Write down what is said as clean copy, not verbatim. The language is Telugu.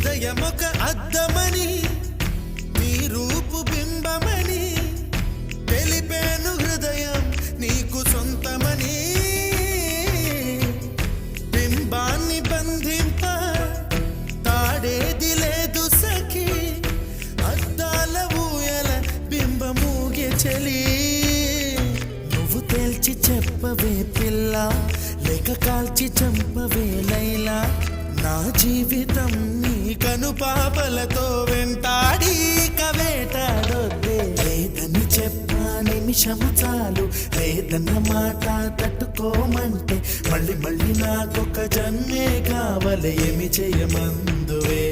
హృదయమొక అద్దమని నీ రూపు బింబమని తెలిపేను హృదయం నీకు సొంతమని బింబాన్ని బంధింప తాడేది లేదు సఖి అద్దాల ఊయల బింబమూగే చలి నువ్వు తేల్చి చెప్పవే పిల్ల లేక కాల్చి చంపవే లైలా నా జీవితం నీ కనుపాపలతో వెంటాడి కవేటాడొద్దే లేదని చెప్పా నిమిషము చాలు లేదన్న మాట తట్టుకోమంటే మళ్ళీ మళ్ళీ నాకొక జన్మే కావాలి ఏమి చేయమందువే